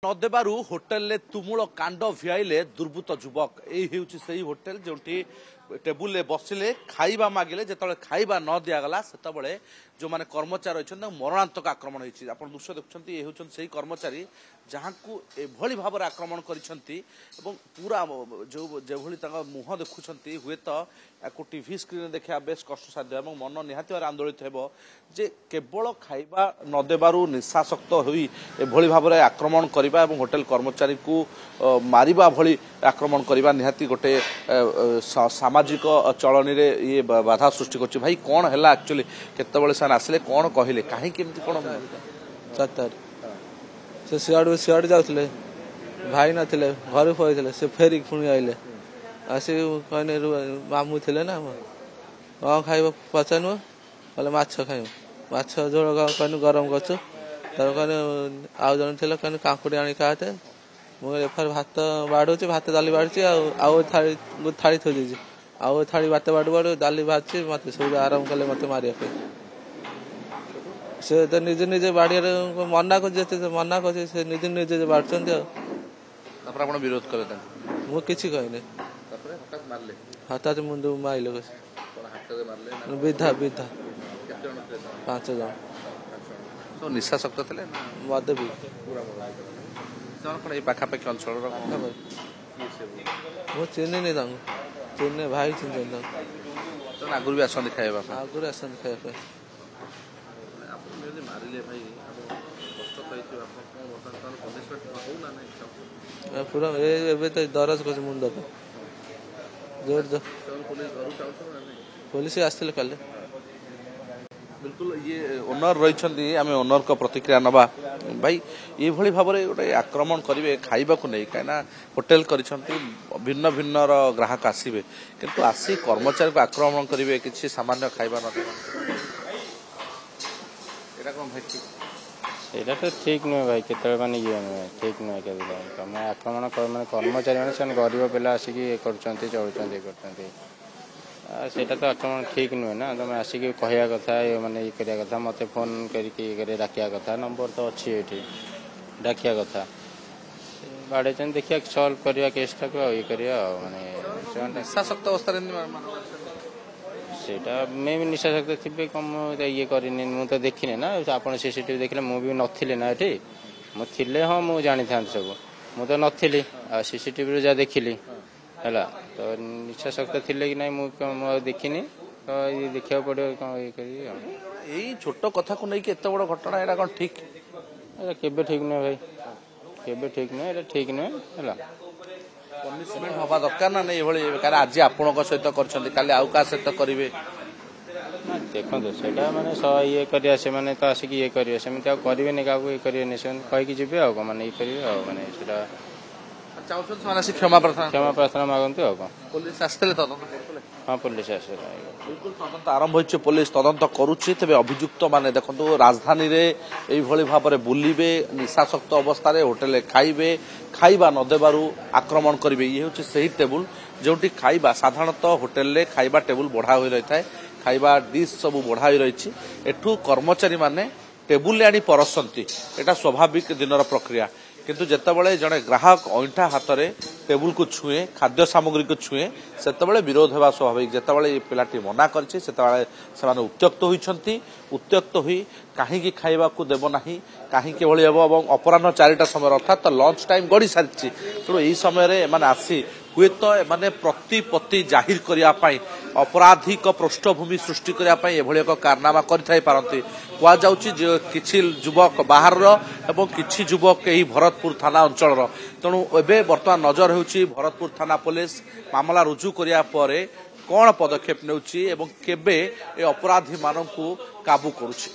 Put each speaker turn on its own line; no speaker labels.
नदेबारु hotel तुमुल कांड भिआईले दुर्बृत्त युवक यही होटेल जो टेबुल बसिले खाइबा मागिले जिते खाइबा न दिगला से जो माने कर्मचारी अच्छे मरणांतक आक्रमण होती आप दृश्य देखुं ये हूँ से कर्मचारी जहाँ को एभली भाव में आक्रमण करी पूरा जो मुह देखुं हुए तो या टीवी स्क्रीन देखा बेस कष्टसाध्य मन निहाती आंदोलित हो जे केवल खाइबा नदेबारु निशासक्त होई एभली भाव में आक्रमण करबा एवं होटेल कर्मचारी को मारिबा भली आक्रमण करबा निहाती गोटे सामाजिक चलनी रे ये बाधा सृष्टि करछि। भाई कौन हैला एक्चुअली केतेबेले सान आसिले कौन कहिले काहे केमती कोन
सत्तर से सियाड़ जाउथले भाई नथिले घर पइथले से फेरी पुणी आइले आसी कहने मामू थिले ना कौन खाइब पचानु कहले माछ खाइब माछ झोल कहने गरम करछु तर कहने आउ जन थिले कहने काकुड़ी आनी खाते मु एफर भात बाडुची भात दाली बाडुची आउ थाली थोइ दिछि आउ थाली भात बाडु दाली भातची मते सब आराम कले मते मारिया पे से तो निजे निजे बाड़िया मना कर मना कर निजे निजे बाढ़
विरोध करे
मु किसी कहनी हठात मुंडू माइल विधा विधा 5 जन
निशाशक्त थे
मद भी
पाखापाखि अंचल
मु चिन्ह नहीं चिन्ह भाई चिन्ह
आगुरी भी आसती खाଇବା
आगुरी आसती खाଇବା पूरा एबे तो दरज कर मुंड को जोर पुलिस आसते कल
बिल्कुल ये ओनर रही आम ओनर को प्रतिक्रिया नवा भाई ये भली भाव में गोटे आक्रमण करेंगे खाइबा को नहीं कहीं होटेल कर भिन्न भिन्न ग्राहक आसवे किंतु आसी कर्मचारी को आक्रमण करेंगे किसी सामान्य खाइबा न
ସେଇଟା ତ ଠିକ୍ ନୁହେଁ ଭାଇ କେତେବେଳେ ମାନେ ଇଏ ନୁହେଁ ଠିକ୍ ନୁହେଁ କେବେ ତମେ ଆକ୍ରମଣ ମାନେ କର୍ମଚାରୀ ମାନେ ସେମାନେ ଗରିବ ପିଲା ଆସିକି ଇଏ କରୁଛନ୍ତି ଚଳୁଛନ୍ତି ଇଏ କରୁଛନ୍ତି ସେଇଟା ତ ଆକ୍ରମଣ ଠିକ୍ ନୁହେଁ ନା ତମେ ଆସିକି କହିବା କଥା ମାନେ ଇଏ କରିବା କଥା ମୋତେ ଫୋନ୍ କରିକି ଇଏ କରି ଡାକିବା କଥା ନମ୍ବର ତ ଅଛି ଏଠି ଡାକିବା କଥା ବାଡ଼େଇଛନ୍ତି ଦେଖିବା ସଲ୍ଭ କରିବା କେସ୍ଟାକୁ ଆଉ ଇଏ କରିବା ଆଉ ମାନେ ସେମାନେ
ନିଶାଶକ୍ତ ଅବସ୍ଥାରେ
ସେଇଟା ମେ ବି ନିଶାଶକ୍ତ ଥିବେ କମ ଇଏ କରିନି ମୁଁ ତ ଦେଖିନି ନା ଆପଣ ସିସିଟିଭି ଦେଖିଲେ ମୁଁ ବି ନଥିଲି ନା ଏଠି ମୁଁ ଥିଲେ ହଁ ମୁଁ ଜାଣିଥାନ୍ତି ସବୁ ମୁଁ ତ ନଥିଲି ଆଉ ସିସିଟିଭିରୁ ଯାହା ଦେଖିଲି ହେଲା ତ ନିଶାଶକ୍ତ ଥିଲେ କି ନାହିଁ ମୁଁ ଆଉ ଦେଖିନି ତ ଦେଖିବାକୁ ପଡ଼ିବ କ'ଣ ଇଏ କରିବି ଆଉ
ଏଇ ଛୋଟ କଥାକୁ ନେଇକି ଏତେ ବଡ଼ ଘଟଣା ଏଇଟା କ'ଣ ଠିକ୍
ଏଇଟା କେବେ ଠିକ୍ ନୁହେଁ ଭାଇ କେବେ ଠିକ୍ ନୁହେଁ ଏଇଟା ଠିକ୍ ନୁହେଁ ହେଲା
पनिशमेंट हवा दरकार ना नहीं ये आज आपण सहित कर आउ क्या सहित करेंगे
देखो ସେଇଟା ମାନେ ଇଏ କରିବା ସେମାନେ ତ ଆସିକି ଇଏ କରିବେ ସେମିତି ଆଉ କରିବେନି କାହାକୁ ଇଏ କରିବେନି ସେମାନେ କହିକି ଯିବେ ଆଉ ମାନେ ଇଏ କରିବେ ଆଉ ମାନେ ସେଇଟା
ଚାହୁଁଛନ୍ତି ସେମାନେ ଆସି କ୍ଷମା
ପ୍ରାର୍ଥନା ମାଗନ୍ତି ଆଉ କ'ଣ
पुलिस आसते
ହଁ पुलिस ଆସିଲା
बिल्कुल तदंत आरंभ हो पुलिस तदंत करुच्ची तेज अभियुक्त माने देखो राजधानी रे यही भाव में बुलिबे निशाशक्त अवस्था होटेल खाइबे खाइबा नदेबारु आक्रमण करेंगे ये हूँ से टेबुल जो खाइबा साधारणतः होटेल खाइबा टेबुल बढ़ा हो रही है खाइबा डिश सब बढ़ा हो रही एठू कर्मचारी माने टेबुल आनी परसती एटा स्वाभाविक दिनर प्रक्रिया किंतु जितेबाला जड़े ग्राहक अंटा हाथ में टेबुल को छुए खाद्य सामग्री को छुए से विरोध होगा स्वाभाविक जितेबाला ये पिलाटी मना करछि सेमाने उत्त्यक्त होइछंती उत्त्यक्त हुई कहीं खाइबा को देव ना कहीं हम और अपराह 4टा समय अर्थात लंच टाइम गड़ी सारी तेणु यही समय आसी हुए तो एमाने प्रतिपत्ति जाहिर करने अपराधिक पृष्ठभूमि सृष्टि करने एक कारनामा करथाइपारती कहुच्छी किछि युवक बाहर एवं किछि युवक यही भरतपुर थाना अंचल तेणु एवं बर्तमान नजर होउछि भरतपुर थाना पुलिस मामला रुजु करिया परे कौन पदक्षेप नेउछि एवं केबे ए अपराधी मानकु काबू करुछि।